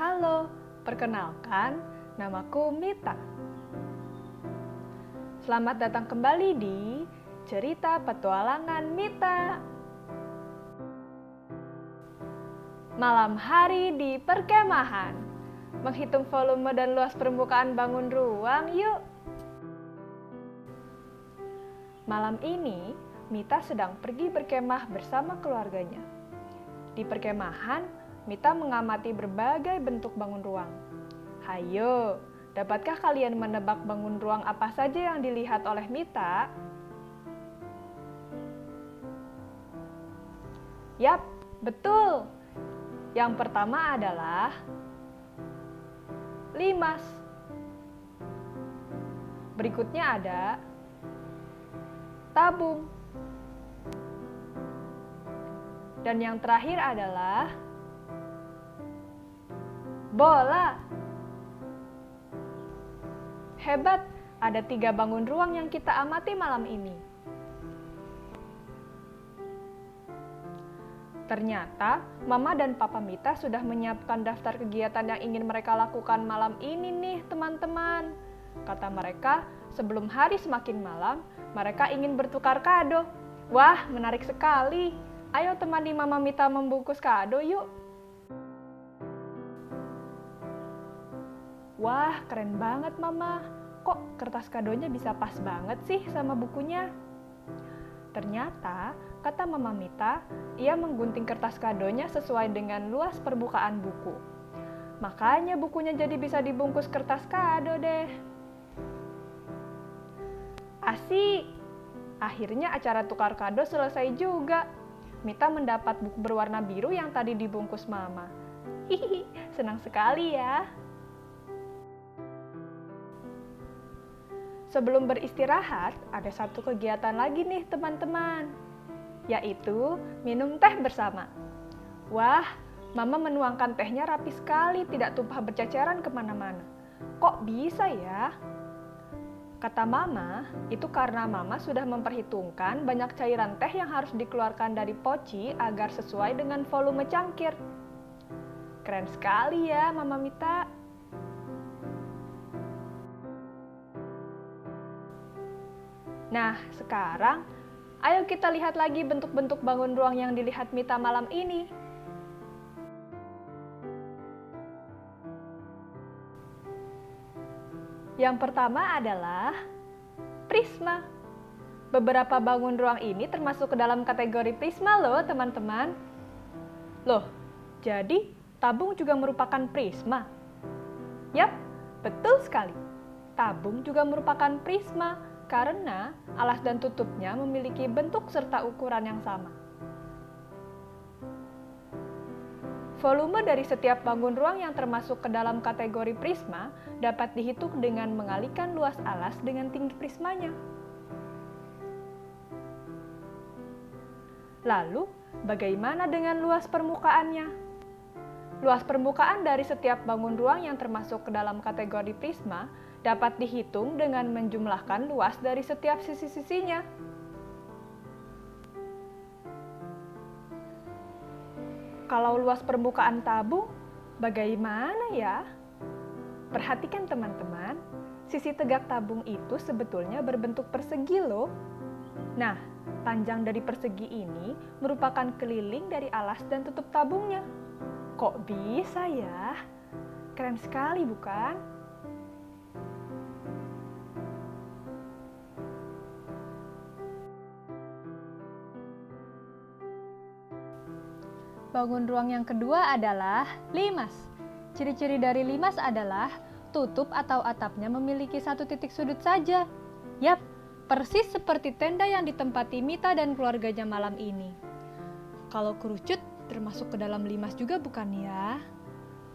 Halo, perkenalkan, namaku Mita. Selamat datang kembali di Cerita Petualangan Mita. Malam hari di perkemahan. Menghitung volume dan luas permukaan bangun ruang, yuk! Malam ini, Mita sedang pergi berkemah bersama keluarganya. Di perkemahan, Mita mengamati berbagai bentuk bangun ruang. Hayo, dapatkah kalian menebak bangun ruang apa saja yang dilihat oleh Mita? Yap, betul. Yang pertama adalah limas. Berikutnya ada tabung. Dan yang terakhir adalah bola. Hebat, ada 3 bangun ruang yang kita amati malam ini. Ternyata, Mama dan Papa Mita sudah menyiapkan daftar kegiatan yang ingin mereka lakukan malam ini nih, teman-teman. Kata mereka, sebelum hari semakin malam, mereka ingin bertukar kado. Wah, menarik sekali. Ayo temani Mama Mita membungkus kado yuk. Wah, keren banget Mama. Kok kertas kadonya bisa pas banget sih sama bukunya? Ternyata, kata Mama Mita, ia menggunting kertas kadonya sesuai dengan luas permukaan buku. Makanya bukunya jadi bisa dibungkus kertas kado deh. Asik! Akhirnya acara tukar kado selesai juga. Mita mendapat buku berwarna biru yang tadi dibungkus Mama. Hihi, senang sekali ya. Sebelum beristirahat, ada satu kegiatan lagi nih teman-teman, yaitu minum teh bersama. Wah, Mama menuangkan tehnya rapi sekali, tidak tumpah berceceran kemana-mana. Kok bisa ya? Kata Mama, itu karena Mama sudah memperhitungkan banyak cairan teh yang harus dikeluarkan dari poci agar sesuai dengan volume cangkir. Keren sekali ya Mama Mita. Nah, sekarang ayo kita lihat lagi bentuk-bentuk bangun ruang yang dilihat Mita malam ini. Yang pertama adalah prisma. Beberapa bangun ruang ini termasuk ke dalam kategori prisma loh, teman-teman. Loh, jadi tabung juga merupakan prisma? Yap, betul sekali. Tabung juga merupakan prisma karena alas dan tutupnya memiliki bentuk serta ukuran yang sama. Volume dari setiap bangun ruang yang termasuk ke dalam kategori prisma dapat dihitung dengan mengalihkan luas alas dengan tinggi prismanya. Lalu, bagaimana dengan luas permukaannya? Luas permukaan dari setiap bangun ruang yang termasuk ke dalam kategori prisma dapat dihitung dengan menjumlahkan luas dari setiap sisi-sisinya. Kalau luas permukaan tabung, bagaimana ya? Perhatikan teman-teman, sisi tegak tabung itu sebetulnya berbentuk persegi loh. Nah, panjang dari persegi ini merupakan keliling dari alas dan tutup tabungnya. Kok bisa ya? Keren sekali bukan? Bangun ruang yang kedua adalah limas. Ciri-ciri dari limas adalah tutup atau atapnya memiliki satu titik sudut saja. Yap, persis seperti tenda yang ditempati Mita dan keluarganya malam ini. Kalau kerucut termasuk ke dalam limas juga bukan ya?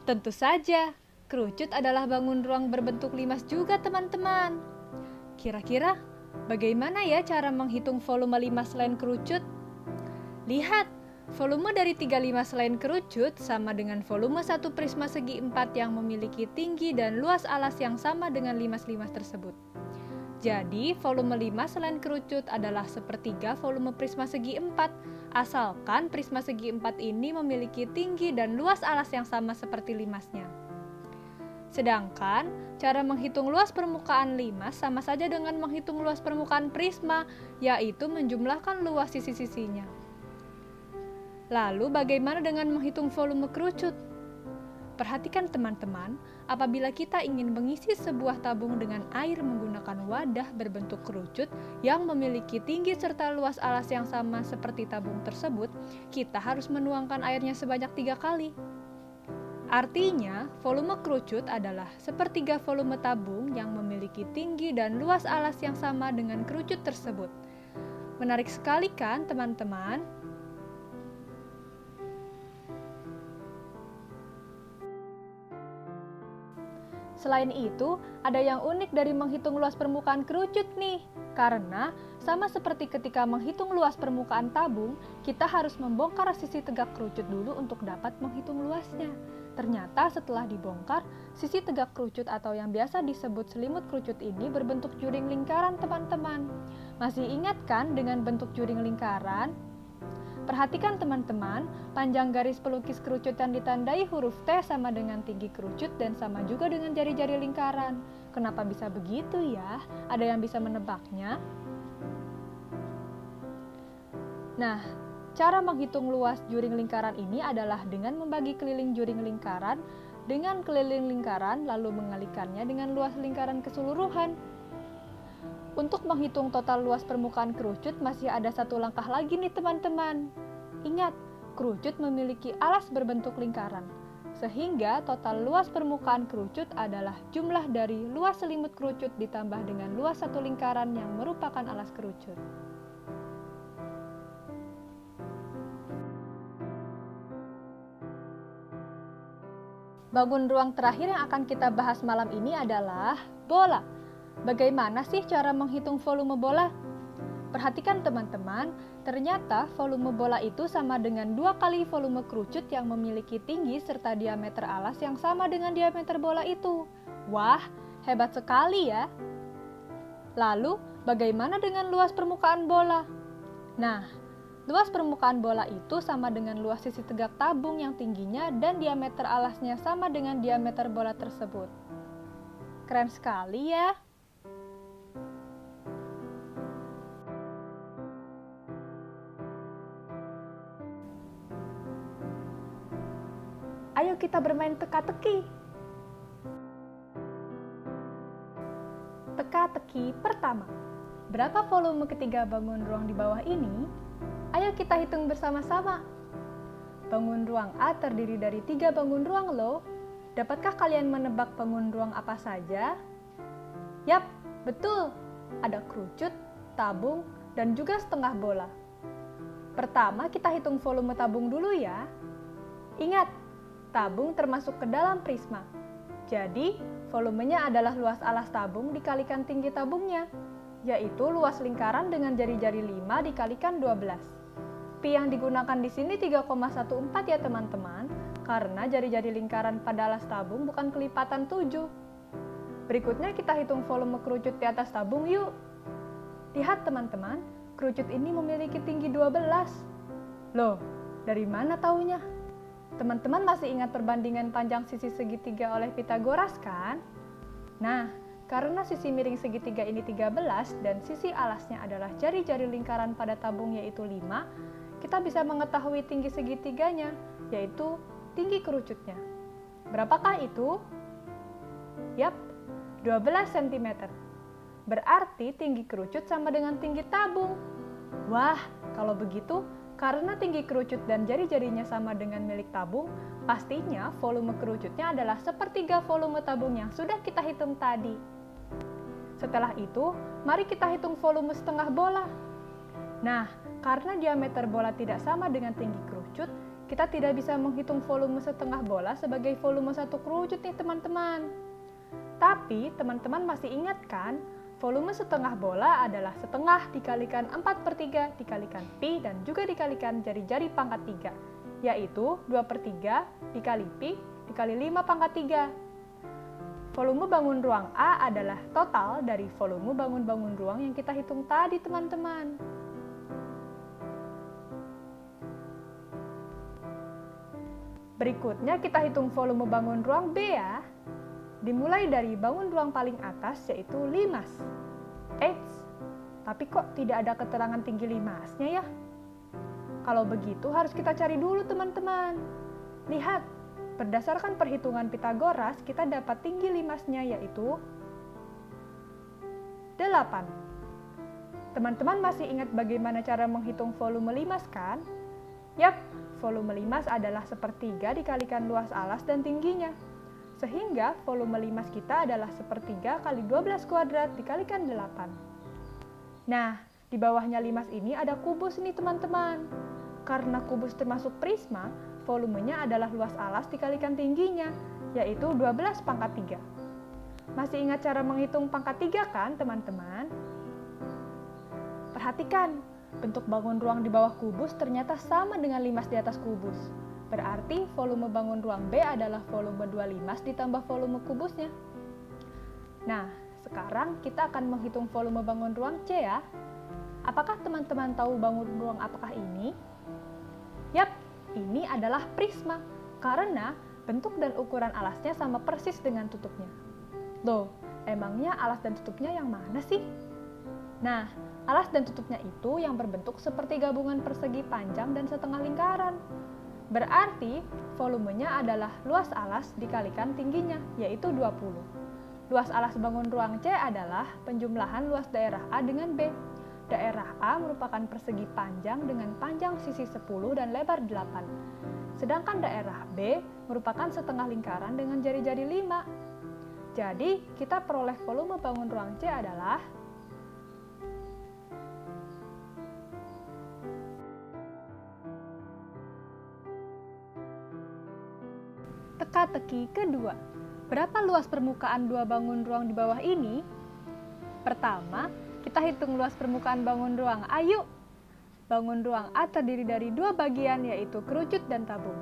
Tentu saja, kerucut adalah bangun ruang berbentuk limas juga teman-teman. Kira-kira bagaimana ya cara menghitung volume limas selain kerucut? Lihat, volume dari 3 limas selain kerucut sama dengan volume satu prisma segi 4 yang memiliki tinggi dan luas alas yang sama dengan limas-limas tersebut. Jadi, volume limas selain kerucut adalah sepertiga volume prisma segi 4 asalkan prisma segi 4 ini memiliki tinggi dan luas alas yang sama seperti limasnya. Sedangkan, cara menghitung luas permukaan limas sama saja dengan menghitung luas permukaan prisma, yaitu menjumlahkan luas sisi-sisinya. Lalu, bagaimana dengan menghitung volume kerucut? Perhatikan teman-teman, apabila kita ingin mengisi sebuah tabung dengan air menggunakan wadah berbentuk kerucut yang memiliki tinggi serta luas alas yang sama seperti tabung tersebut, kita harus menuangkan airnya sebanyak 3 kali. Artinya, volume kerucut adalah sepertiga volume tabung yang memiliki tinggi dan luas alas yang sama dengan kerucut tersebut. Menarik sekali kan, teman-teman? Selain itu, ada yang unik dari menghitung luas permukaan kerucut nih. Karena, sama seperti ketika menghitung luas permukaan tabung, kita harus membongkar sisi tegak kerucut dulu untuk dapat menghitung luasnya. Ternyata setelah dibongkar, sisi tegak kerucut atau yang biasa disebut selimut kerucut ini berbentuk juring lingkaran, teman-teman. Masih ingat kan dengan bentuk juring lingkaran? Perhatikan teman-teman, panjang garis pelukis kerucut yang ditandai huruf T sama dengan tinggi kerucut dan sama juga dengan jari-jari lingkaran. Kenapa bisa begitu ya? Ada yang bisa menebaknya? Nah, cara menghitung luas juring lingkaran ini adalah dengan membagi keliling juring lingkaran dengan keliling lingkaran lalu mengalikannya dengan luas lingkaran keseluruhan. Untuk menghitung total luas permukaan kerucut masih ada satu langkah lagi nih teman-teman. Ingat, kerucut memiliki alas berbentuk lingkaran, sehingga total luas permukaan kerucut adalah jumlah dari luas selimut kerucut ditambah dengan luas satu lingkaran yang merupakan alas kerucut. Bangun ruang terakhir yang akan kita bahas malam ini adalah bola. Bagaimana sih cara menghitung volume bola? Perhatikan teman-teman, ternyata volume bola itu sama dengan 2 kali volume kerucut yang memiliki tinggi serta diameter alas yang sama dengan diameter bola itu. Wah, hebat sekali ya! Lalu, bagaimana dengan luas permukaan bola? Nah, luas permukaan bola itu sama dengan luas sisi tegak tabung yang tingginya dan diameter alasnya sama dengan diameter bola tersebut. Keren sekali ya! Ayo kita bermain teka-teki. Teka-teki pertama. Berapa volume ketiga bangun ruang di bawah ini? Ayo kita hitung bersama-sama. Bangun ruang A terdiri dari 3 bangun ruang loh. Dapatkah kalian menebak bangun ruang apa saja? Yap, betul. Ada kerucut, tabung, dan juga setengah bola. Pertama kita hitung volume tabung dulu ya. Ingat, tabung termasuk ke dalam prisma. Jadi, volumenya adalah luas alas tabung dikalikan tinggi tabungnya, yaitu luas lingkaran dengan jari-jari 5 dikalikan 12. Pi yang digunakan di sini 3,14 ya teman-teman, karena jari-jari lingkaran pada alas tabung bukan kelipatan 7. Berikutnya kita hitung volume kerucut di atas tabung yuk. Lihat teman-teman, kerucut ini memiliki tinggi 12. Loh, dari mana taunya? Teman-teman masih ingat perbandingan panjang sisi segitiga oleh Pythagoras kan? Nah, karena sisi miring segitiga ini 13 dan sisi alasnya adalah jari-jari lingkaran pada tabung yaitu 5, kita bisa mengetahui tinggi segitiganya, yaitu tinggi kerucutnya. Berapakah itu? Yap, 12 cm. Berarti tinggi kerucut sama dengan tinggi tabung. Wah, kalau begitu, karena tinggi kerucut dan jari-jarinya sama dengan milik tabung, pastinya volume kerucutnya adalah sepertiga volume tabung yang sudah kita hitung tadi. Setelah itu, mari kita hitung volume setengah bola. Nah, karena diameter bola tidak sama dengan tinggi kerucut, kita tidak bisa menghitung volume setengah bola sebagai volume satu kerucut nih teman-teman. Tapi, teman-teman masih ingat kan? Volume setengah bola adalah setengah dikalikan 4/3 dikalikan pi dan juga dikalikan jari-jari pangkat 3, yaitu 2/3 dikali pi dikali 5/3. Volume bangun ruang A adalah total dari volume bangun-bangun ruang yang kita hitung tadi teman-teman. Berikutnya kita hitung volume bangun ruang B ya. Dimulai dari bangun ruang paling atas yaitu limas. Eits, tapi kok tidak ada keterangan tinggi limasnya ya? Kalau begitu harus kita cari dulu teman-teman. Lihat, berdasarkan perhitungan Pythagoras kita dapat tinggi limasnya yaitu 8. Teman-teman masih ingat bagaimana cara menghitung volume limas kan? Yap, volume limas adalah sepertiga dikalikan luas alas dan tingginya. Sehingga volume limas kita adalah sepertiga kali 12 kuadrat dikalikan 8. Nah, di bawahnya limas ini ada kubus nih teman-teman. Karena kubus termasuk prisma, volumenya adalah luas alas dikalikan tingginya, yaitu 12 pangkat 3. Masih ingat cara menghitung pangkat 3 kan teman-teman? Perhatikan, bentuk bangun ruang di bawah kubus ternyata sama dengan limas di atas kubus. Berarti volume bangun ruang B adalah volume 2 limas ditambah volume kubusnya. Nah, sekarang kita akan menghitung volume bangun ruang C ya. Apakah teman-teman tahu bangun ruang apakah ini? Yap, ini adalah prisma, karena bentuk dan ukuran alasnya sama persis dengan tutupnya. Loh, emangnya alas dan tutupnya yang mana sih? Nah, alas dan tutupnya itu yang berbentuk seperti gabungan persegi panjang dan setengah lingkaran. Berarti, volumenya adalah luas alas dikalikan tingginya, yaitu 20. Luas alas bangun ruang C adalah penjumlahan luas daerah A dengan B. Daerah A merupakan persegi panjang dengan panjang sisi 10 dan lebar 8. Sedangkan daerah B merupakan setengah lingkaran dengan jari-jari 5. Jadi, kita peroleh volume bangun ruang C adalah teka-teki kedua. Berapa luas permukaan dua bangun ruang di bawah ini? Pertama, kita hitung luas permukaan bangun ruang A yuk. Bangun ruang A terdiri dari dua bagian yaitu kerucut dan tabung.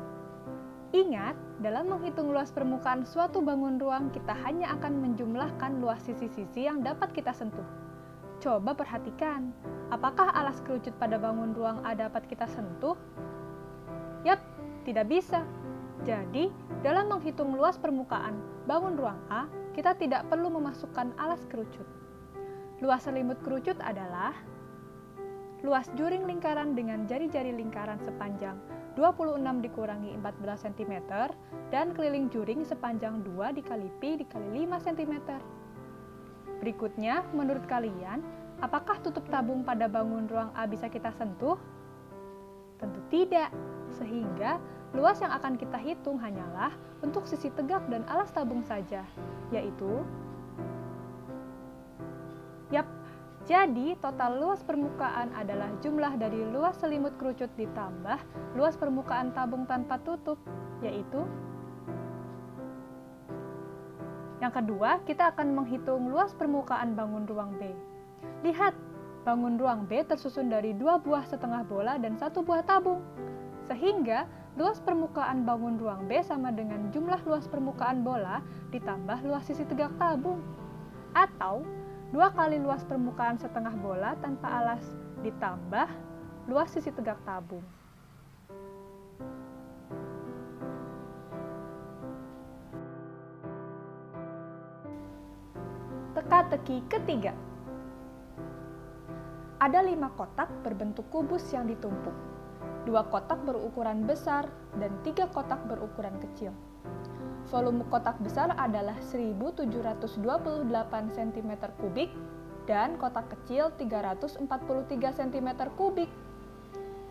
Ingat, dalam menghitung luas permukaan suatu bangun ruang, kita hanya akan menjumlahkan luas sisi-sisi yang dapat kita sentuh. Coba perhatikan, apakah alas kerucut pada bangun ruang A dapat kita sentuh? Yap, tidak bisa. Jadi, dalam menghitung luas permukaan bangun ruang A, kita tidak perlu memasukkan alas kerucut. Luas selimut kerucut adalah luas juring lingkaran dengan jari-jari lingkaran sepanjang 26 dikurangi 14 cm dan keliling juring sepanjang 2 dikali pi dikali 5 cm. Berikutnya, menurut kalian, apakah tutup tabung pada bangun ruang A bisa kita sentuh? Tentu tidak, sehingga luas yang akan kita hitung hanyalah untuk sisi tegak dan alas tabung saja, yaitu jadi total luas permukaan adalah jumlah dari luas selimut kerucut ditambah luas permukaan tabung tanpa tutup, yaitu yang kedua, kita akan menghitung luas permukaan bangun ruang B. Lihat, bangun ruang B tersusun dari 2 buah setengah bola dan 1 buah tabung. Sehingga, luas permukaan bangun ruang B sama dengan jumlah luas permukaan bola ditambah luas sisi tegak tabung. Atau, 2 kali luas permukaan setengah bola tanpa alas ditambah luas sisi tegak tabung. Teka-teki ketiga. Ada 5 kotak berbentuk kubus yang ditumpuk. 2 kotak berukuran besar dan 3 kotak berukuran kecil. Volume kotak besar adalah 1728 cm kubik dan kotak kecil 343 cm kubik.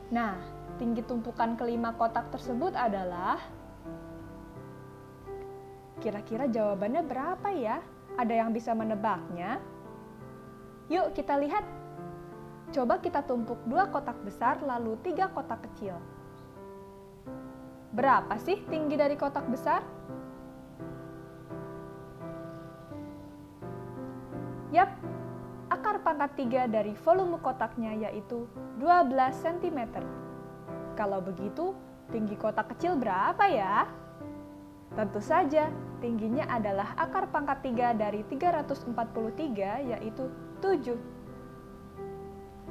Nah, tinggi tumpukan kelima kotak tersebut adalah... Kira-kira jawabannya berapa ya? Ada yang bisa menebaknya? Yuk kita lihat. Coba kita tumpuk 2 kotak besar lalu 3 kotak kecil. Berapa sih tinggi dari kotak besar? Yap, akar pangkat 3 dari volume kotaknya yaitu 12 cm. Kalau begitu, tinggi kotak kecil berapa ya? Tentu saja, tingginya adalah akar pangkat 3 dari 343 yaitu 7.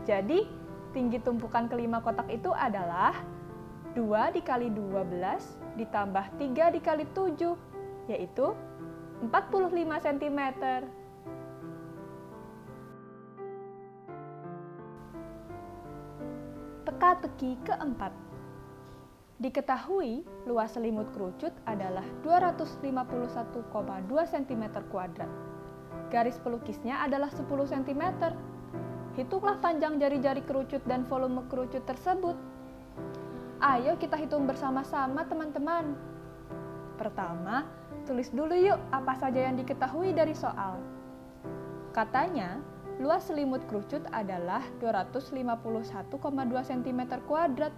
Jadi, tinggi tumpukan kelima kotak itu adalah 2 dikali 12 ditambah 3 dikali 7, yaitu 45 cm. Teka-teki keempat. Diketahui luas selimut kerucut adalah 251,2 cm². Garis pelukisnya adalah 10 cm. Hitunglah panjang jari-jari kerucut dan volume kerucut tersebut. Ayo kita hitung bersama-sama, teman-teman. Pertama, tulis dulu yuk apa saja yang diketahui dari soal. Katanya, luas selimut kerucut adalah 251,2 cm².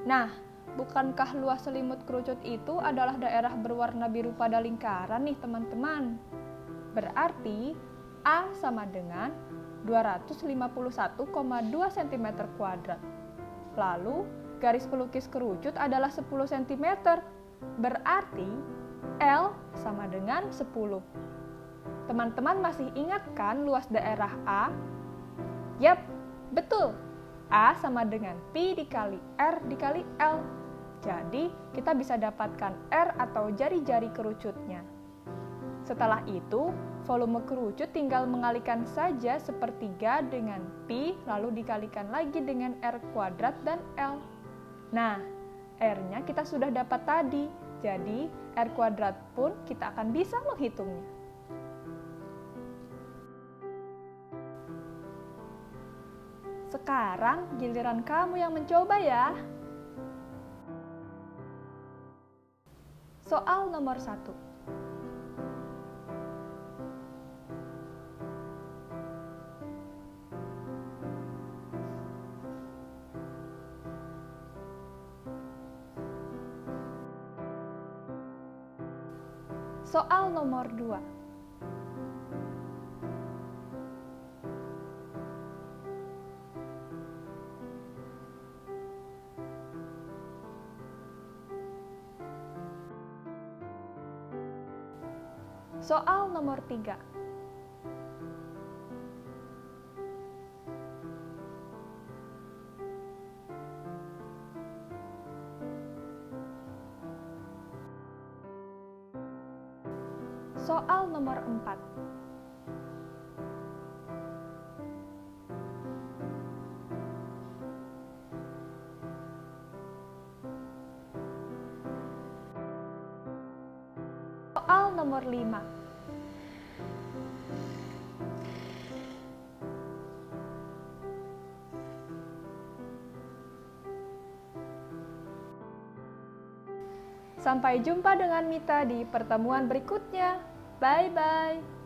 Nah, bukankah luas selimut kerucut itu adalah daerah berwarna biru pada lingkaran nih, teman-teman? Berarti A sama dengan 251,2 cm². Lalu, garis pelukis kerucut adalah 10 cm. Berarti L sama dengan 10. Teman-teman masih ingat kan luas daerah A? Yap, betul. A sama dengan Pi dikali R dikali L. Jadi, kita bisa dapatkan R atau jari-jari kerucutnya. Setelah itu, volume kerucut tinggal mengalihkan saja sepertiga dengan Pi, lalu dikalikan lagi dengan R kuadrat dan L. Nah, R-nya kita sudah dapat tadi, jadi R kuadrat pun kita akan bisa menghitungnya. Sekarang giliran kamu yang mencoba ya. Soal nomor 1. Soal nomor 2. Soal nomor 3. Soal nomor 4. Soal nomor 5. Sampai jumpa dengan Mita di pertemuan berikutnya. Bye-bye.